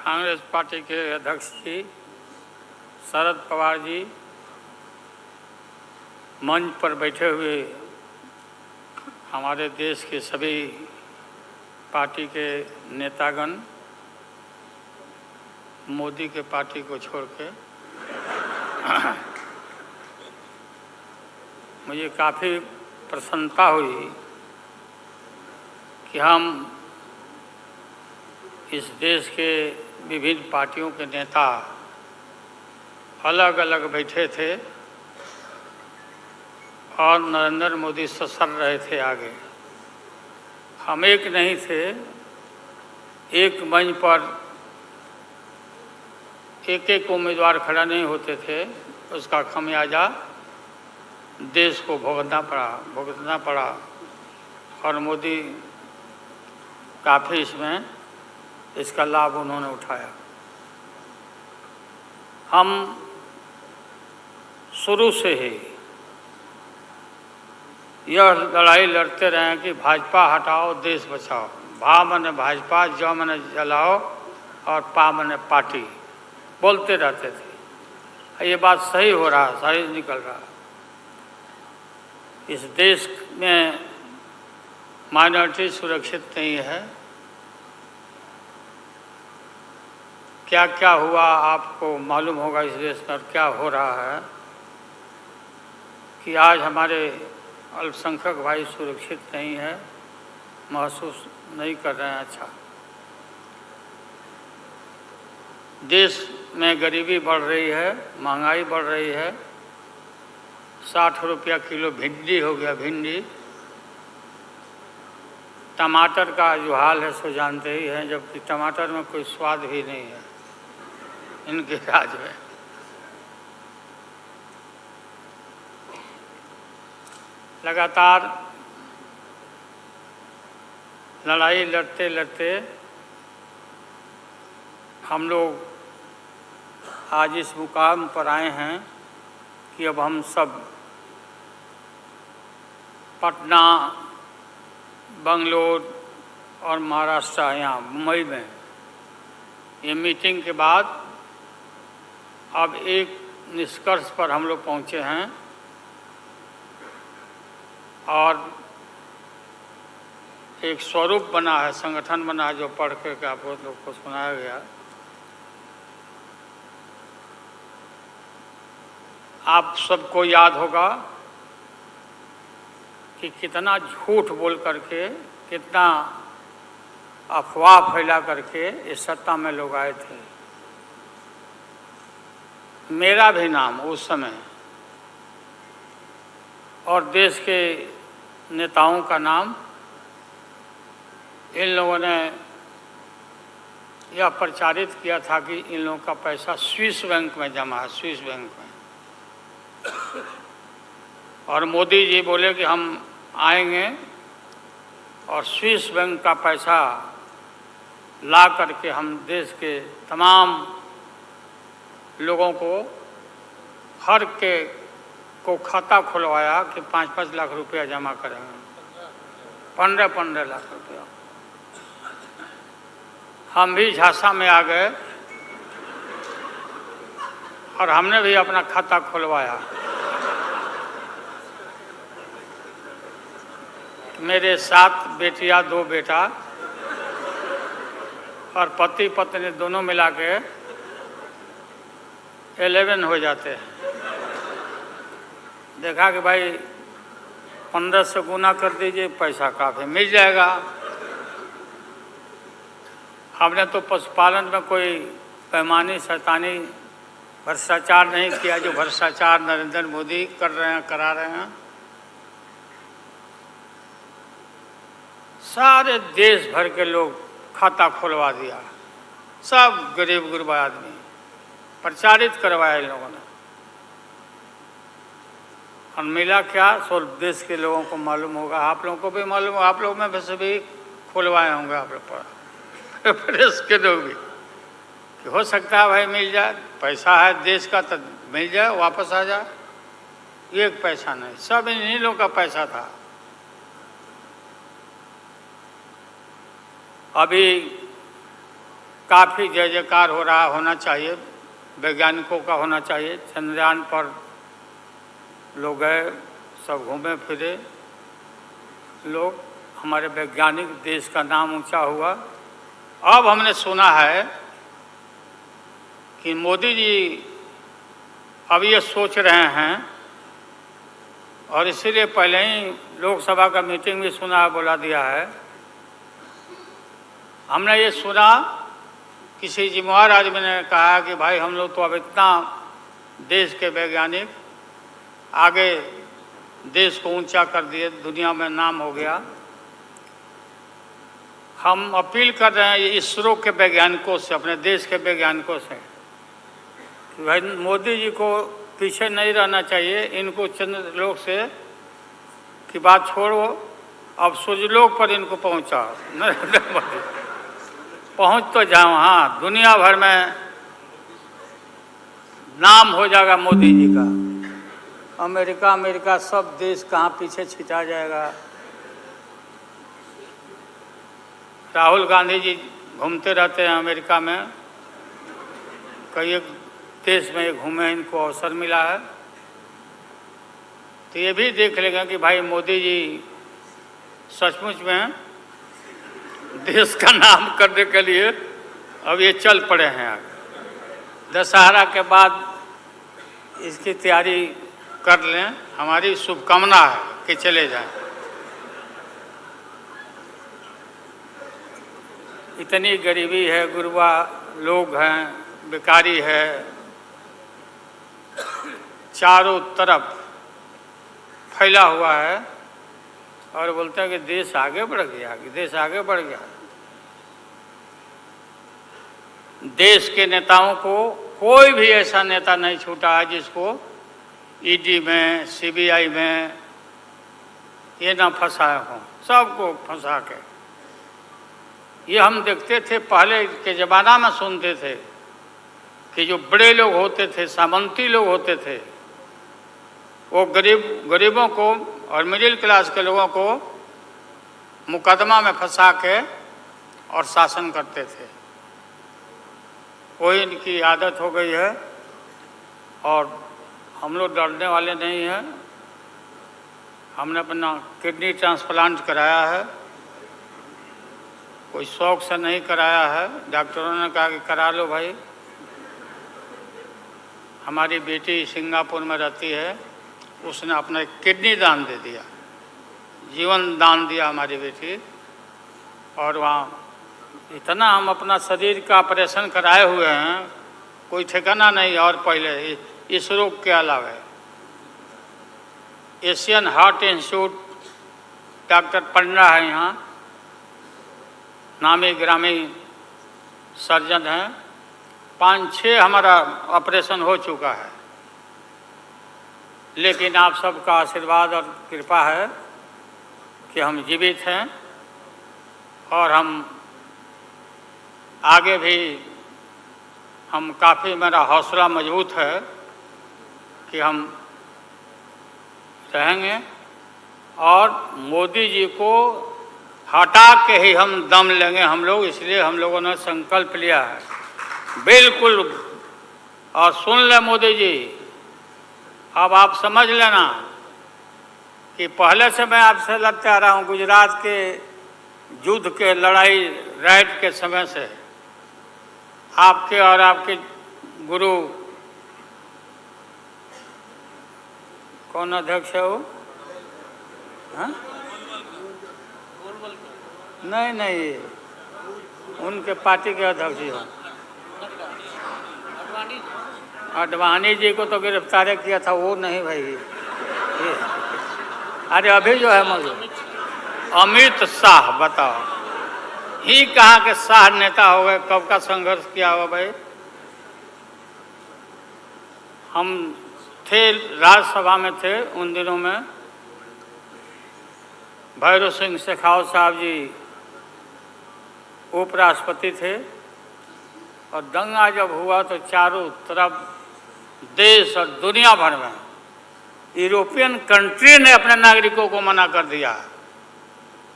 Congress party के अध्यक्ष जी शरद पवार जी, मंच पर बैठे हुए हमारे देश के सभी पार्टी के नेतागण, मोदी के पार्टी को छोड़ के मुझे काफ़ी प्रसन्नता हुई कि हम इस देश के विभिन्न पार्टियों के नेता अलग अलग बैठे थे और नरेंद्र मोदी ससर रहे थे आगे। हम एक नहीं थे, एक मंच पर एक एक उम्मीदवार खड़ा नहीं होते थे। उसका खमियाजा देश को भुगतना पड़ा और मोदी काफ़ी इसका लाभ उन्होंने उठाया। हम शुरू से ही यह लड़ाई लड़ते रहे हैं कि भाजपा हटाओ देश बचाओ। भा मने भाजपा, ज मने जलाओ और पा मने पार्टी बोलते रहते थे। ये बात सही हो रहा, सही निकल रहा। इस देश में माइनॉरिटी सुरक्षित नहीं है। क्या क्या हुआ आपको मालूम होगा इस देश में, क्या हो रहा है कि आज हमारे अल्पसंख्यक भाई सुरक्षित नहीं है, महसूस नहीं कर रहे हैं। अच्छा, देश में गरीबी बढ़ रही है, महंगाई बढ़ रही है। 60 रुपया किलो भिंडी हो गया। भिंडी, टमाटर का जो हाल है सो जानते ही हैं, जबकि टमाटर में कोई स्वाद भी नहीं है इनके राज में। लगातार लड़ाई लड़ते लड़ते हम लोग आज इस मुकाम पर आए हैं कि अब हम सब पटना, बंगलोर और महाराष्ट्र, यहाँ मुंबई में ये मीटिंग के बाद अब एक निष्कर्ष पर हम लोग पहुँचे हैं और एक स्वरूप बना है, संगठन बना है, जो पढ़ के आप लोग को सुनाया गया। आप सबको याद होगा कि कितना झूठ बोल करके, कितना अफवाह फैला करके इस सत्ता में लोग आए थे। मेरा भी नाम उस समय और देश के नेताओं का नाम, इन लोगों ने यह प्रचारित किया था कि इन लोगों का पैसा स्विस बैंक में जमा है, स्विस बैंक में। और मोदी जी बोले कि हम आएंगे और स्विस बैंक का पैसा ला करके हम देश के तमाम लोगों को, हर के को खाता खुलवाया कि 5-5 लाख रुपया जमा करेंगे। 15-15 लाख रुपया। हम भी झांसा में आ गए और हमने भी अपना खाता खुलवाया। मेरे 7 बेटियां, 2 बेटा और पति पत्नी दोनों मिला के 11 हो जाते हैं। देखा कि भाई 15 से गुना कर दीजिए, पैसा काफ़ी मिल जाएगा। हमने तो पशुपालन में कोई पैमानी शैतानी भ्रष्टाचार नहीं किया, जो भ्रष्टाचार नरेंद्र मोदी कर रहे हैं, करा रहे हैं। सारे देश भर के लोग खाता खुलवा दिया, सब गरीब गुरबा आदमी प्रचारित करवाया इन लोगों ने। और मिला क्या, सो देश के लोगों को मालूम होगा, आप लोगों को भी मालूम होगा, आप लोग में वैसे भी खुलवाए होंगे आप लोग पर, प्रेस के लोग भी, कि हो सकता है भाई मिल जाए, पैसा है देश का तो मिल जाए, वापस आ जाए। एक पैसा नहीं, सब इन्हीं लोगों का पैसा था। अभी काफ़ी जय जयकार हो रहा होना चाहिए, वैज्ञानिकों का होना चाहिए। चंद्रयान पर लोग गए, सब घूमे फिरे लोग, हमारे वैज्ञानिक, देश का नाम ऊंचा हुआ। अब हमने सुना है कि मोदी जी अब ये सोच रहे हैं, और इसीलिए पहले ही लोकसभा का मीटिंग भी सुना, बुला दिया है। हमने ये सुना, किसी जिम्मेवार आदमी ने कहा कि भाई हम लोग तो अब इतना देश के वैज्ञानिक आगे देश को ऊंचा कर दिए, दुनिया में नाम हो गया। हम अपील कर रहे हैं इसरो के वैज्ञानिकों से, अपने देश के वैज्ञानिकों से, कि भाई मोदी जी को पीछे नहीं रहना चाहिए। इनको चंद्रलोक से की बात छोड़ो, अब सूर्यलोक पर इनको पहुंचाओ। नरेंद्र मोदी पहुंच तो जाओ, हाँ, दुनिया भर में नाम हो जाएगा मोदी जी का। अमेरिका सब देश कहाँ पीछे छिटा जाएगा। राहुल गांधी जी घूमते रहते हैं अमेरिका में, कई देश में घूमे, इनको अवसर मिला है। तो ये भी देख लेगा कि भाई मोदी जी सचमुच में देश का नाम करने के लिए अब ये चल पड़े हैं। आगे दशहरा के बाद इसकी तैयारी कर लें, हमारी शुभकामना है कि चले जाएं। इतनी गरीबी है, गुरबा लोग हैं, बेकारी है, चारों तरफ फैला हुआ है, और बोलते हैं कि देश आगे बढ़ गया, देश आगे बढ़ गया। देश के नेताओं को कोई भी ऐसा नेता नहीं छूटा है जिसको ईडी में, सीबीआई में ये ना फंसाए हों, सबको फंसा के। ये हम देखते थे पहले के ज़माना में, सुनते थे कि जो बड़े लोग होते थे, सामंती लोग होते थे, वो गरीबों को और मिडिल क्लास के लोगों को मुकदमा में फंसा के और शासन करते थे। वही इनकी आदत हो गई है, और हम लोग डरने वाले नहीं हैं। हमने अपना किडनी ट्रांसप्लांट कराया है, कोई शौक से नहीं कराया है। डॉक्टरों ने कहा कि करा लो भाई। हमारी बेटी सिंगापुर में रहती है, उसने अपना किडनी दान दे दिया, जीवन दान दिया हमारी बेटी। और वहाँ इतना हम अपना शरीर का ऑपरेशन कराए हुए हैं, कोई ठिकाना नहीं। और पहले इस रोग के अलावा एशियन हार्ट इंस्टीट्यूट, डॉक्टर पंडा है यहाँ, नामी ग्रामी सर्जन हैं। 5-6 हमारा ऑपरेशन हो चुका है, लेकिन आप सबका आशीर्वाद और कृपा है कि हम जीवित हैं, और हम आगे भी हम काफ़ी, मेरा हौसला मजबूत है कि हम रहेंगे, और मोदी जी को हटा के ही हम दम लेंगे हम लोग। इसलिए हम लोगों ने संकल्प लिया है, बिल्कुल। और सुन ले मोदी जी, अब आप समझ लेना कि पहले से मैं आपसे लड़ते आ रहा हूँ, गुजरात के युद्ध के लड़ाई राइट के समय से। आपके और आपके गुरु, कौन अध्यक्ष है वो? हाँ? नहीं, उनके पार्टी के अध्यक्ष जी हैं, अडवाणी जी को तो गिरफ्तार किया था, वो नहीं भाई। ये अरे अभी जो है मौजूद अमित शाह, बताओ, ही कहाँ के शाह नेता हो गए, कब का संघर्ष किया हुआ भाई। हम थे राज्यसभा में, थे उन दिनों में। भैरव सिंह शेखावत साहब जी उपराष्ट्रपति थे, और दंगा जब हुआ तो चारों तरफ देश और दुनिया भर में यूरोपियन कंट्री ने अपने नागरिकों को मना कर दिया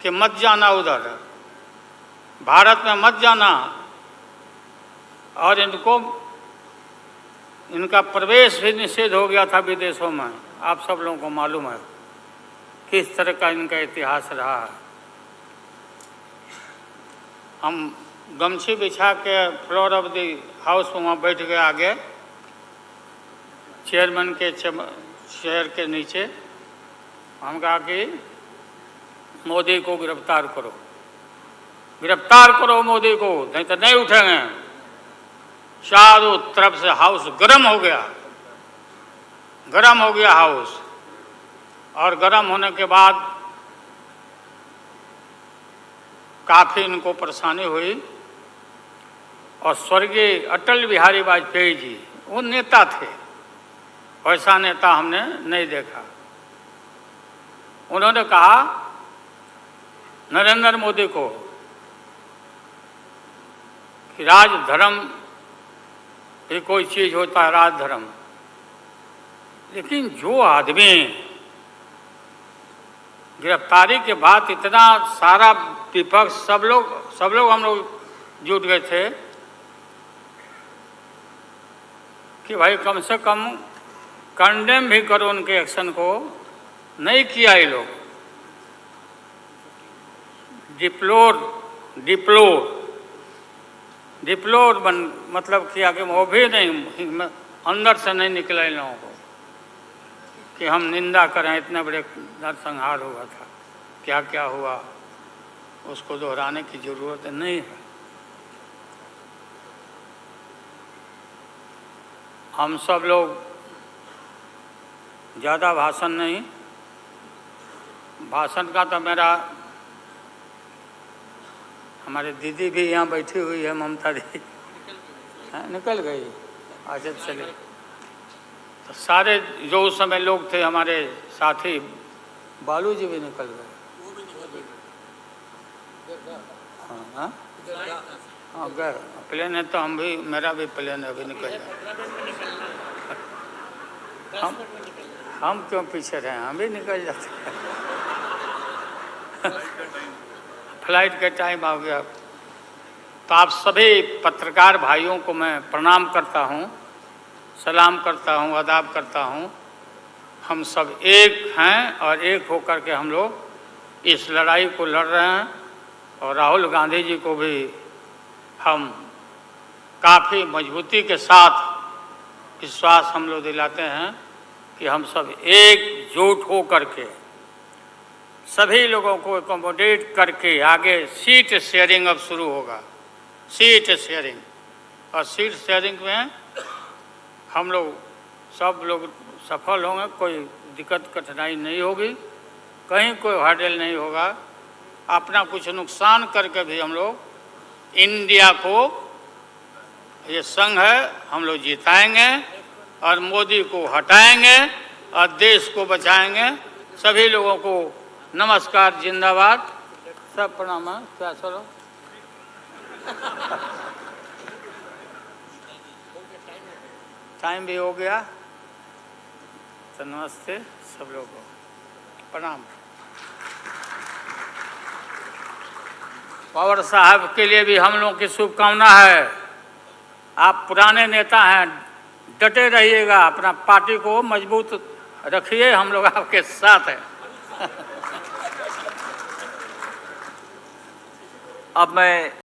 कि मत जाना उधर, भारत में मत जाना। और इनका प्रवेश भी निषेध हो गया था विदेशों में। आप सब लोगों को मालूम है किस तरह का इनका इतिहास रहा है। हम गमछी बिछा के फ्लोर ऑफ द हाउस में वहाँ बैठ गए आगे चेयरमैन के चेयर के नीचे। हम कहा कि मोदी को गिरफ्तार करो, गिरफ्तार करो मोदी को, नहीं तो नहीं उठेंगे। चारों तरफ से हाउस गर्म हो गया, गर्म हो गया हाउस। और गर्म होने के बाद काफ़ी इनको परेशानी हुई। और स्वर्गीय अटल बिहारी वाजपेयी जी वो नेता थे, वैसा नेता हमने नहीं देखा। उन्होंने कहा नरेंद्र मोदी को कि राजधर्म भी कोई चीज़ होता है, राजधर्म। लेकिन जो आदमी गिरफ्तारी के बाद इतना सारा विपक्ष सब लोग हम लोग जुट गए थे कि भाई कम से कम कंडेम भी करो उनके एक्शन को। नहीं किया ये लोग। डिप्लोर मतलब किया कि वो भी नहीं, अंदर से नहीं निकला इन लोगों को कि हम निंदा करें। इतने बड़े नरसंहार हुआ था, क्या क्या हुआ उसको दोहराने की जरूरत नहीं है। हम सब लोग ज़्यादा भाषण नहीं, भाषण का तो मेरा, हमारे दीदी भी यहाँ बैठी हुई है, ममता दी निकल गई। अच्छा चले, तो सारे जो उस समय लोग थे हमारे साथी, बालू जी भी निकल गए। हाँ हाँ गए, प्लेन है तो हम भी, मेरा भी प्लेन है, अभी निकल जाए। हम क्यों पीछे रहे, हम भी निकल जाते हैं। फ्लाइट का टाइम आ गया। तो आप सभी पत्रकार भाइयों को मैं प्रणाम करता हूँ, सलाम करता हूँ, आदाब करता हूँ। हम सब एक हैं और एक होकर के हम लोग इस लड़ाई को लड़ रहे हैं। और राहुल गांधी जी को भी हम काफ़ी मजबूती के साथ विश्वास हम लोग दिलाते हैं कि हम सब एकजुट हो करके सभी लोगों को एकोमोडेट करके आगे सीट शेयरिंग अब शुरू होगा। सीट शेयरिंग, और सीट शेयरिंग में हम लोग सब लोग सफल होंगे, कोई दिक्कत कठिनाई नहीं होगी, कहीं कोई हर्डल नहीं होगा। अपना कुछ नुकसान करके भी हम लोग इंडिया को, ये संघ है, हम लोग जिताएंगे और मोदी को हटाएंगे और देश को बचाएंगे। सभी लोगों को नमस्कार, जिंदाबाद, सब प्रणाम। क्या चलो टाइम भी हो गया, तो नमस्ते सब लोगों को, प्रणाम। पवार साहब के लिए भी हम लोगों की शुभकामना है। आप पुराने नेता हैं, डटे रहिएगा, अपना पार्टी को मजबूत रखिए, हम लोग आपके साथ हैं। अब मैं